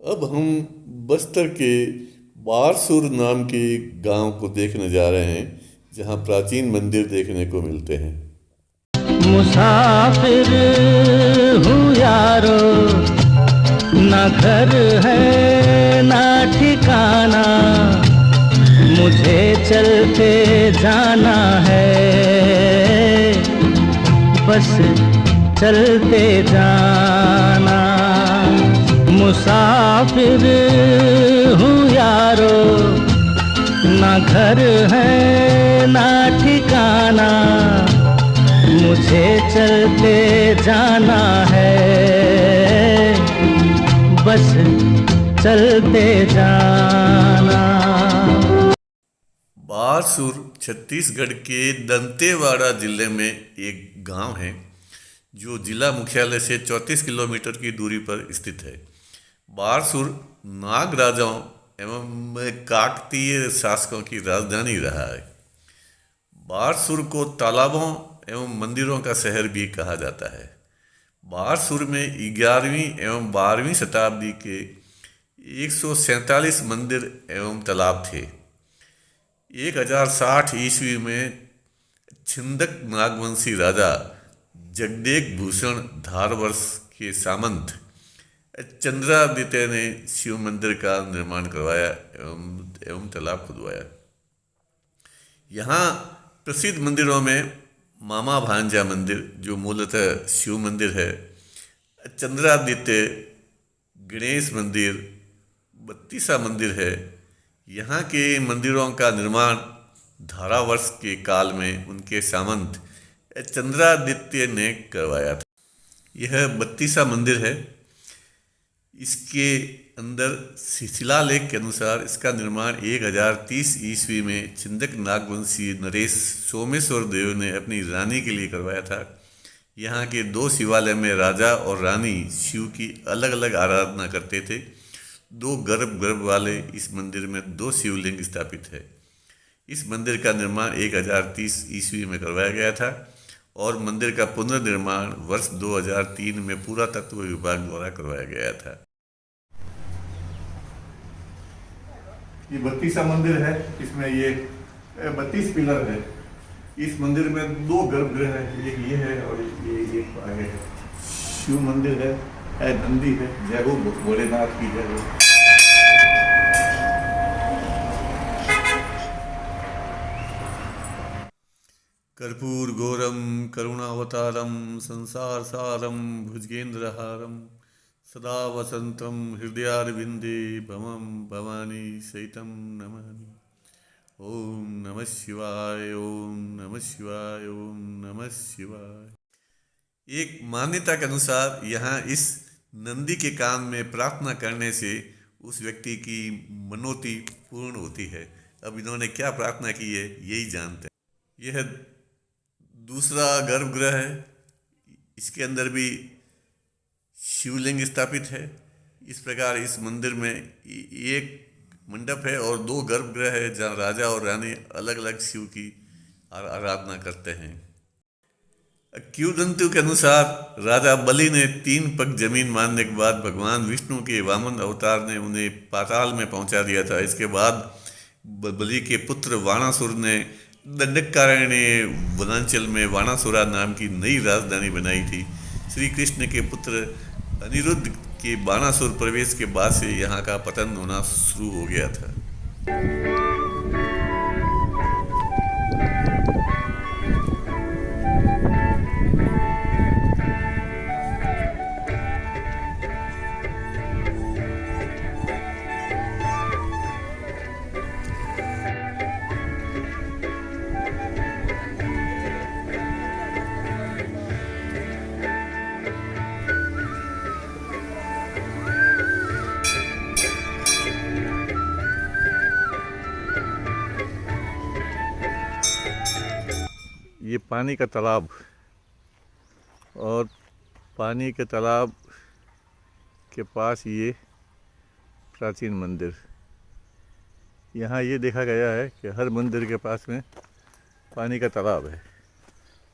अब हम बस्तर के बारसूर नाम के गांव को देखने जा रहे हैं, जहां प्राचीन मंदिर देखने को मिलते हैं। मुसाफिर हूँ यारो, ना घर है ना ठिकाना, मुझे चलते जाना है, बस चलते जाना। मुसाफिर हूँ यारो, ना घर है ना ठिकाना, मुझे चलते जाना है, बस चलते जाना। बारसूर छत्तीसगढ़ के दंतेवाड़ा जिले में एक गांव है, जो जिला मुख्यालय से 34 किलोमीटर की दूरी पर स्थित है। बारसूर नाग राजाओं एवं काकतीय शासकों की राजधानी रहा है। बारसूर को तालाबों एवं मंदिरों का शहर भी कहा जाता है। बारसूर में 11वीं एवं 12वीं शताब्दी के 147 मंदिर एवं तालाब थे। 1060 ईस्वी में छिंदक नागवंशी राजा जगदेक भूषण धारवर्ष के सामंत चंद्रादित्य ने शिव मंदिर का निर्माण करवाया एवं तालाब खुदवाया। यहाँ प्रसिद्ध मंदिरों में मामा भांजा मंदिर, जो मूलतः शिव मंदिर है, चंद्रादित्य, गणेश मंदिर, बत्तीसा मंदिर है। यहाँ के मंदिरों का निर्माण धारावर्ष के काल में उनके सामंत चंद्रादित्य ने करवाया था। यह बत्तीसा मंदिर है। इसके अंदर शिलालेख के अनुसार इसका निर्माण 1030 ईस्वी में छिंदक नागवंशी नरेश सोमेश्वर देव ने अपनी रानी के लिए करवाया था। यहाँ के 2 शिवालय में राजा और रानी शिव की अलग अलग आराधना करते थे। 2 गर्भ वाले इस मंदिर में 2 शिवलिंग स्थापित है। इस मंदिर का निर्माण 1030 ईस्वी में करवाया गया था और मंदिर का पुनर्निर्माण वर्ष 2003 में पुरातत्व विभाग द्वारा करवाया गया था। ये बत्तीसा मंदिर है। इसमें ये 32 पिलर है। इस मंदिर में 2 गर्भगृह है, एक ये है और ये आगे है। शिव मंदिर है, नंदी है। जय हो भोलेनाथ की जय हो। कर्पूर गौरम करुणावतारम संसार सारम भुजगेंद्रहारम सदा वसंतम हृदयारविंदे भवम भवानी सहितम नमामि। ओम नमः शिवाय, ओम नमः शिवाय, ओम नमः शिवाय। एक मान्यता के अनुसार यहाँ इस नंदी के कान में प्रार्थना करने से उस व्यक्ति की मनोती पूर्ण होती है। अब इन्होंने क्या प्रार्थना की है, यही जानते हैं। यह दूसरा गर्भगृह है। इसके अंदर भी शिवलिंग स्थापित है। इस प्रकार इस मंदिर में एक मंडप है और 2 गर्भगृह है, जहाँ राजा और रानी अलग अलग शिव की आराधना करते हैं। किंवदंतियों के अनुसार राजा बलि ने 3 पग जमीन मारने के बाद भगवान विष्णु के वामन अवतार ने उन्हें पाताल में पहुंचा दिया था। इसके बाद बलि के पुत्र वाणासुर ने दंडकारण्य वनांचल में वाणासुरा नाम की नई राजधानी बनाई थी। श्री कृष्ण के पुत्र अनिरुद्ध के बाणासुर प्रवेश के बाद से यहाँ का पतन होना शुरू हो गया था। ये पानी का तालाब और पानी के तालाब के पास ये प्राचीन मंदिर। यहाँ ये देखा गया है कि हर मंदिर के पास में पानी का तालाब है,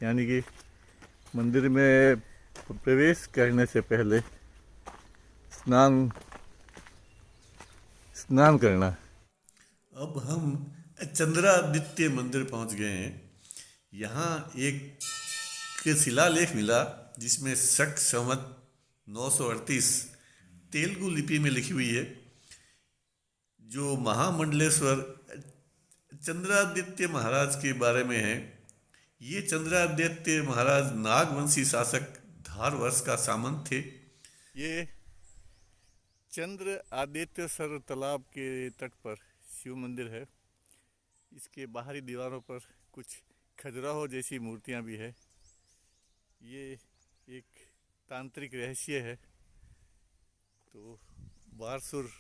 यानी कि मंदिर में प्रवेश करने से पहले स्नान स्नान करना। अब हम चंद्रादित्य मंदिर पहुंच गए हैं। यहाँ एक शिलालेख मिला जिसमें शक संवत 938 तेलुगु लिपि में लिखी हुई है, जो महामंडलेश्वर चंद्रादित्य महाराज के बारे में है। ये चंद्रादित्य महाराज नागवंशी शासक धार वर्ष का सामंत थे। ये चंद्र आदित्यसर तालाब के तट पर शिव मंदिर है। इसके बाहरी दीवारों पर कुछ खजुराहो जैसी मूर्तियां भी है। ये एक तांत्रिक रहस्य है। तो बारसूर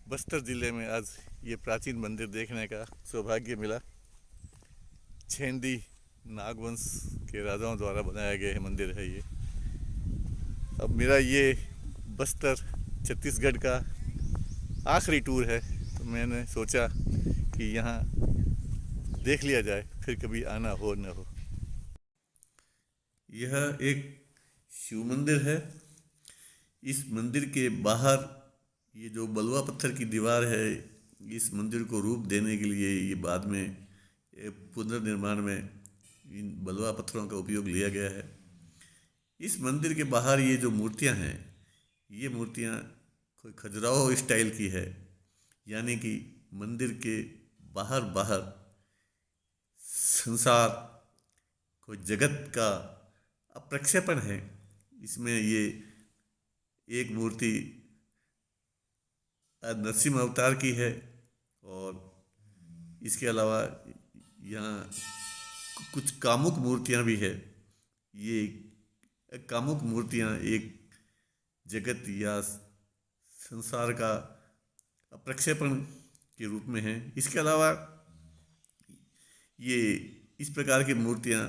बस्तर ज़िले में आज ये प्राचीन मंदिर देखने का सौभाग्य मिला। छेंदी नागवंश के राजाओं द्वारा बनाया गया मंदिर है ये। अब मेरा ये बस्तर छत्तीसगढ़ का आखिरी टूर है, तो मैंने सोचा कि यहाँ देख लिया जाए, फिर कभी आना हो न हो। यह एक शिव मंदिर है। इस मंदिर के बाहर ये जो बलुआ पत्थर की दीवार है, इस मंदिर को रूप देने के लिए ये बाद में पुनर्निर्माण में इन बलुआ पत्थरों का उपयोग लिया गया है। इस मंदिर के बाहर ये जो मूर्तियां हैं, ये मूर्तियां कोई खजुराहो स्टाइल की है, यानी कि मंदिर के बाहर संसार कोई जगत का प्रक्षेपण है। इसमें ये एक मूर्ति नरसिंह अवतार की है, और इसके अलावा यहाँ कुछ कामुक मूर्तियाँ भी है। ये कामुक मूर्तियाँ एक जगत या संसार का प्रक्षेपण के रूप में हैं। इसके अलावा ये इस प्रकार की मूर्तियाँ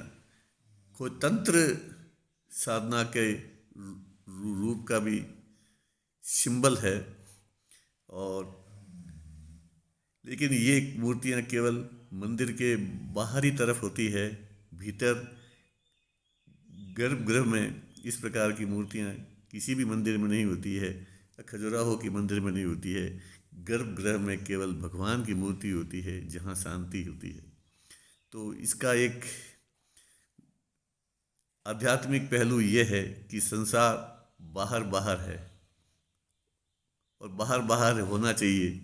कोई तंत्र साधना के रूप का भी सिंबल है। और लेकिन ये मूर्तियाँ केवल मंदिर के बाहरी तरफ होती है। भीतर गर्भगृह में इस प्रकार की मूर्तियाँ किसी भी मंदिर में नहीं होती है, खजुराहो की मंदिर में नहीं होती है। गर्भगृह में केवल भगवान की मूर्ति होती है, जहाँ शांति होती है। तो इसका एक आध्यात्मिक पहलू ये है कि संसार बाहर है, और बाहर होना चाहिए।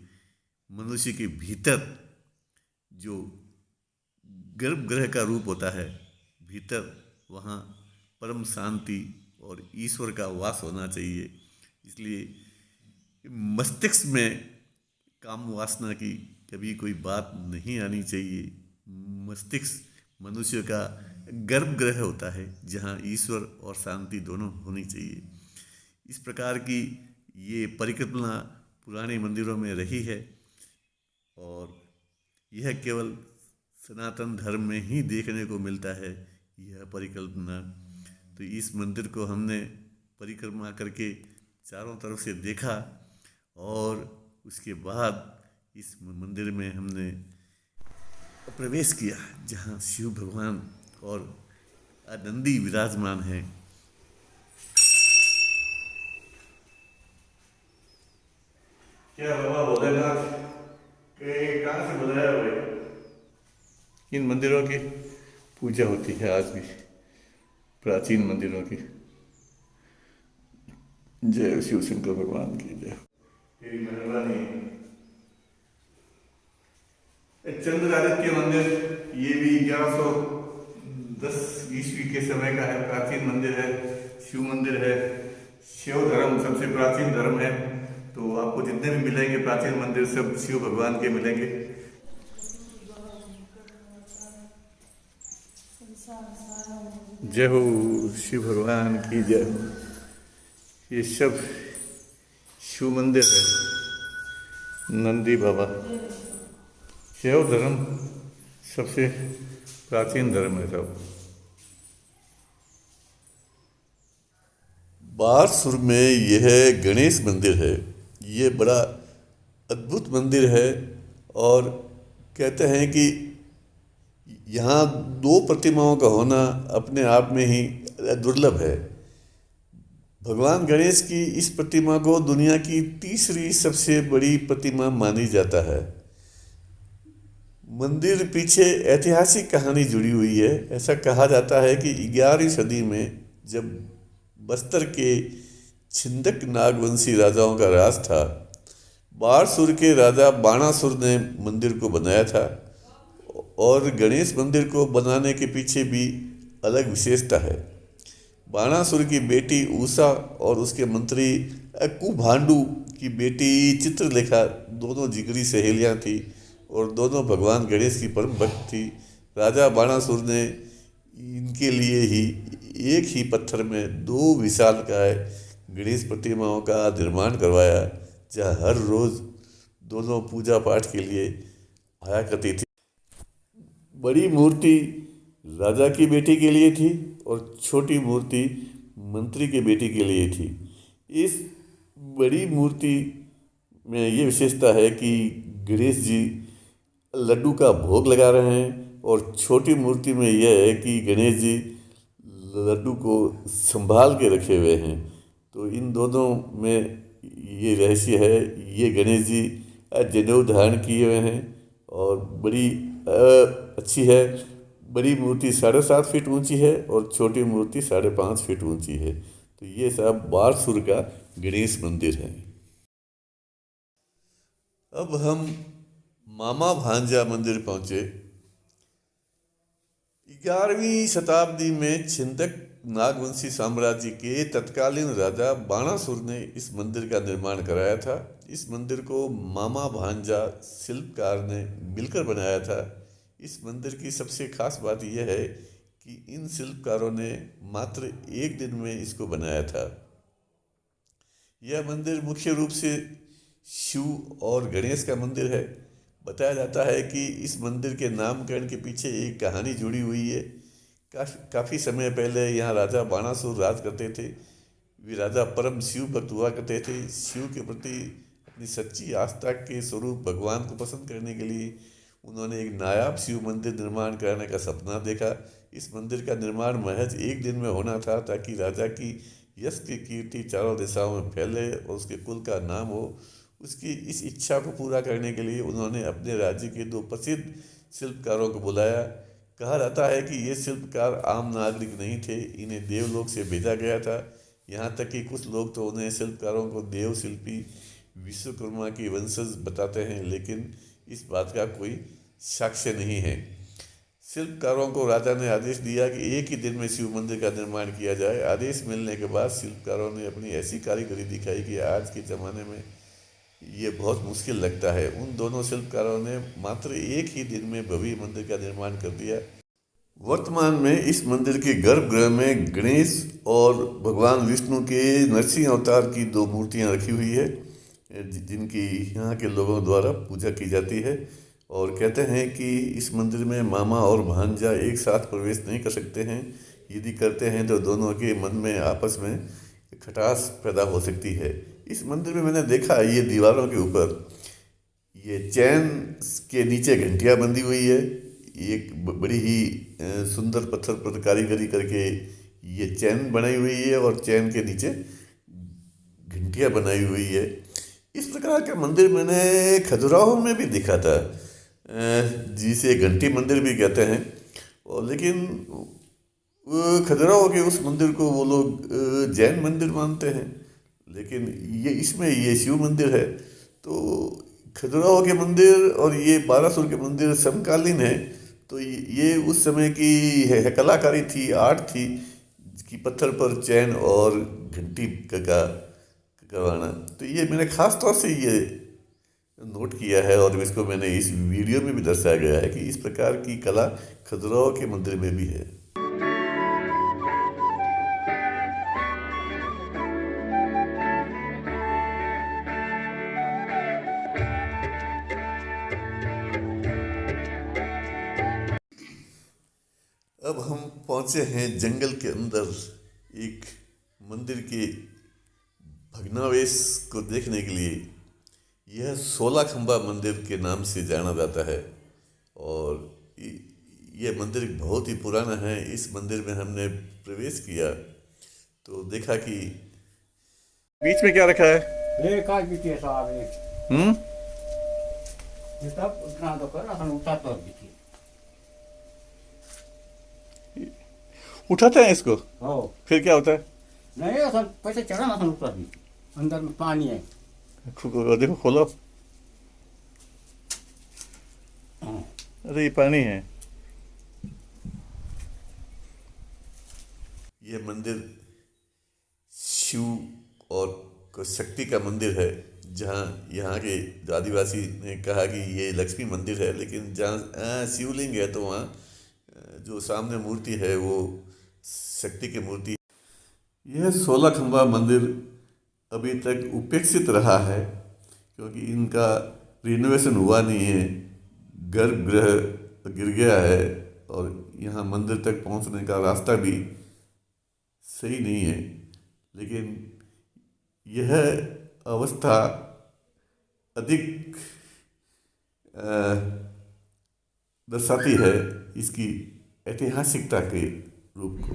मनुष्य के भीतर जो गर्भगृह का रूप होता है, भीतर वहाँ परम शांति और ईश्वर का वास होना चाहिए। इसलिए मस्तिष्क में काम वासना की कभी कोई बात नहीं आनी चाहिए। मस्तिष्क मनुष्य का गर्भगृह होता है, जहाँ ईश्वर और शांति दोनों होनी चाहिए। इस प्रकार की ये परिकल्पना पुराने मंदिरों में रही है, और यह केवल सनातन धर्म में ही देखने को मिलता है, यह परिकल्पना। तो इस मंदिर को हमने परिक्रमा करके चारों तरफ से देखा, और उसके बाद इस मंदिर में हमने प्रवेश किया, जहाँ शिव भगवान और नंदी विराजमान हैं। क्या बाबा भोलेनाथ कहाँ से बुलाया भाई? इन मंदिरों की पूजा होती है आज भी, प्राचीन मंदिरों की। जय शिव शंकर भगवान की जय। तेरी मेहरबानी। चंद्रादित्य मंदिर ये भी 1110 ईस्वी के समय का है। प्राचीन मंदिर है, शिव मंदिर है। शिव धर्म सबसे प्राचीन धर्म है। तो आपको जितने भी मिलेंगे प्राचीन मंदिर, सब शिव भगवान के मिलेंगे। जय हो शिव भगवान की जय हो। ये सब शिव मंदिर है। नंदी बाबा, शिव धर्म सबसे प्राचीन धर्म है सब। बारसूर में यह गणेश मंदिर है। ये बड़ा अद्भुत मंदिर है, और कहते हैं कि यहाँ 2 प्रतिमाओं का होना अपने आप में ही दुर्लभ है। भगवान गणेश की इस प्रतिमा को दुनिया की तीसरी सबसे बड़ी प्रतिमा मानी जाता है। मंदिर पीछे ऐतिहासिक कहानी जुड़ी हुई है। ऐसा कहा जाता है कि 11वीं सदी में जब बस्तर के छिंदक नागवंशी राजाओं का राज था, बारसुर के राजा बाणासुर ने मंदिर को बनाया था। और गणेश मंदिर को बनाने के पीछे भी अलग विशेषता है। बाणासुर की बेटी उषा और उसके मंत्री कुभांडु की बेटी चित्रलेखा दोनों जिगरी सहेलियां थी और दोनों भगवान गणेश की परम भक्त थी। राजा बाणासुर ने इनके लिए ही एक ही पत्थर में 2 विशालकाय गणेश प्रतिमाओं का निर्माण करवाया, जहाँ हर रोज दोनों पूजा पाठ के लिए आया करती थी। बड़ी मूर्ति राजा की बेटी के लिए थी और छोटी मूर्ति मंत्री के बेटी के लिए थी। इस बड़ी मूर्ति में ये विशेषता है कि गणेश जी लड्डू का भोग लगा रहे हैं और छोटी मूर्ति में यह है कि गणेश जी लड्डू को संभाल के रखे हुए हैं। तो इन दोनों में ये रहस्य है। ये गणेश जी जनेऊ धारण किए हुए हैं और बड़ी अच्छी है। बड़ी मूर्ति 7.5 फीट ऊंची है और छोटी मूर्ति 5.5 फीट ऊंची है। तो ये सब बारसुर का गणेश मंदिर है। अब हम मामा भांजा मंदिर पहुंचे। 11वीं शताब्दी में छिंदक नागवंशी साम्राज्य के तत्कालीन राजा बाणासुर ने इस मंदिर का निर्माण कराया था। इस मंदिर को मामा भांजा शिल्पकार ने मिलकर बनाया था। इस मंदिर की सबसे खास बात यह है कि इन शिल्पकारों ने मात्र 1 दिन में इसको बनाया था। यह मंदिर मुख्य रूप से शिव और गणेश का मंदिर है। बताया जाता है कि इस मंदिर के नामकरण के पीछे एक कहानी जुड़ी हुई है। काफ़ी समय पहले यहाँ राजा बाणासुर राज करते थे। वे राजा परम शिव भक्त हुआ करते थे। शिव के प्रति अपनी सच्ची आस्था के स्वरूप भगवान को पसंद करने के लिए उन्होंने एक नायाब शिव मंदिर निर्माण करने का सपना देखा। इस मंदिर का निर्माण महज 1 दिन में होना था ताकि राजा की यश की कीर्ति चारों दिशाओं में फैले और उसके कुल का नाम हो। उसकी इस इच्छा को पूरा करने के लिए उन्होंने अपने राज्य के 2 प्रसिद्ध शिल्पकारों को बुलाया। कहा जाता है कि ये शिल्पकार आम नागरिक नहीं थे, इन्हें देवलोक से भेजा गया था। यहाँ तक कि कुछ लोग तो उन्हें शिल्पकारों को देव शिल्पी विश्वकर्मा की वंशज बताते हैं, लेकिन इस बात का कोई साक्ष्य नहीं है। शिल्पकारों को राजा ने आदेश दिया कि 1 ही दिन में शिव मंदिर का निर्माण किया जाए। आदेश मिलने के बाद शिल्पकारों ने अपनी ऐसी कारीगरी दिखाई कि आज के ज़माने में ये बहुत मुश्किल लगता है। उन दोनों शिल्पकारों ने मात्र 1 ही दिन में भव्य मंदिर का निर्माण कर दिया। वर्तमान में इस मंदिर के गर्भगृह में गणेश और भगवान विष्णु के नरसिंह अवतार की 2 मूर्तियां रखी हुई है, जिनकी यहाँ के लोगों द्वारा पूजा की जाती है। और कहते हैं कि इस मंदिर में मामा और भांजा एक साथ प्रवेश नहीं कर सकते हैं। यदि करते हैं तो दोनों के मन में आपस में खटास पैदा हो सकती है। इस मंदिर में मैंने देखा ये दीवारों के ऊपर ये चैन के नीचे घंटियाँ बंधी हुई है। एक बड़ी ही सुंदर पत्थर पर कारीगरी करके ये चैन बनाई हुई है और चैन के नीचे घंटियाँ बनाई हुई है। इस प्रकार का मंदिर मैंने खजुराहो में भी देखा था, जिसे घंटी मंदिर भी कहते हैं। और लेकिन खजुराहो के उस मंदिर को वो लोग जैन मंदिर मानते हैं, लेकिन ये शिव मंदिर है। तो खजुराहो के मंदिर और ये बारासुर के मंदिर समकालीन है। तो ये उस समय की है कलाकारी थी, आर्ट थी कि पत्थर पर चैन और घंटी का करवाना। तो ये मैंने ख़ास तौर से ये नोट किया है और इसको मैंने इस वीडियो में भी दर्शाया गया है कि इस प्रकार की कला खजुराहो के मंदिर में भी है। अब हम पहुंचे हैं जंगल के अंदर एक मंदिर के भग्नावशेष को देखने के लिए। यह 16 खंबा मंदिर के नाम से जाना जाता है और यह मंदिर बहुत ही पुराना है। इस मंदिर में हमने प्रवेश किया तो देखा कि बीच में क्या रखा है? ये काज बीती साहब ये हम्म। सब उतना तो कर अपन उठा तो बीती उठाते हैं इसको, हो फिर क्या होता है? नहीं अपन पैसे चढ़ा अपन ऊपर भी अंदर में पानी है। देखो खोलो, हाँ। अरे ये पानी है। ये मंदिर शिव और शक्ति का मंदिर है, जहाँ यहाँ के जो आदिवासी ने कहा कि ये लक्ष्मी मंदिर है, लेकिन जहाँ शिवलिंग है तो वहाँ जो सामने मूर्ति है वो शक्ति की मूर्ति। यह 16 खंबा मंदिर अभी तक उपेक्षित रहा है, क्योंकि इनका रिनोवेशन हुआ नहीं है, गर्भगृह गिर गया है और यहाँ मंदिर तक पहुँचने का रास्ता भी सही नहीं है। लेकिन यह अवस्था अधिक दर्शाती है इसकी ऐतिहासिकता के रूप को।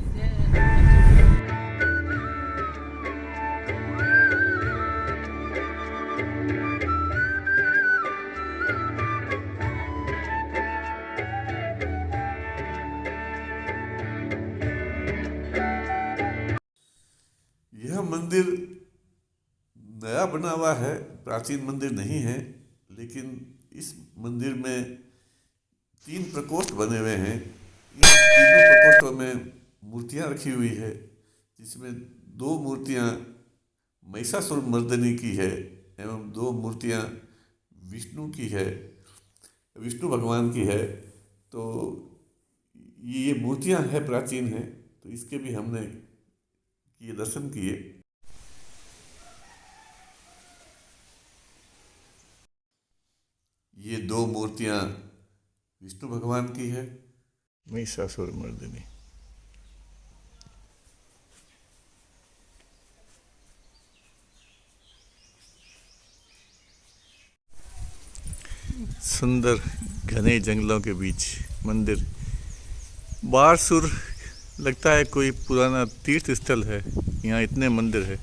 यह मंदिर नया बना हुआ है, प्राचीन मंदिर नहीं है, लेकिन इस मंदिर में 3 प्रकोष्ठ बने हुए हैं। इन तीनों प्रकोष्ठों में मूर्तियां रखी हुई है, जिसमें 2 मूर्तियां महिषासुर मर्दिनी की है एवं 2 मूर्तियां विष्णु की है, विष्णु भगवान की है। तो ये मूर्तियां है प्राचीन है, तो इसके भी हमने ये दर्शन किए। ये 2 मूर्तियां विष्णु भगवान की है, महिषासुर मर्दिनी। सुंदर घने जंगलों के बीच मंदिर। बारसूर लगता है कोई पुराना तीर्थ स्थल है, यहाँ इतने मंदिर है।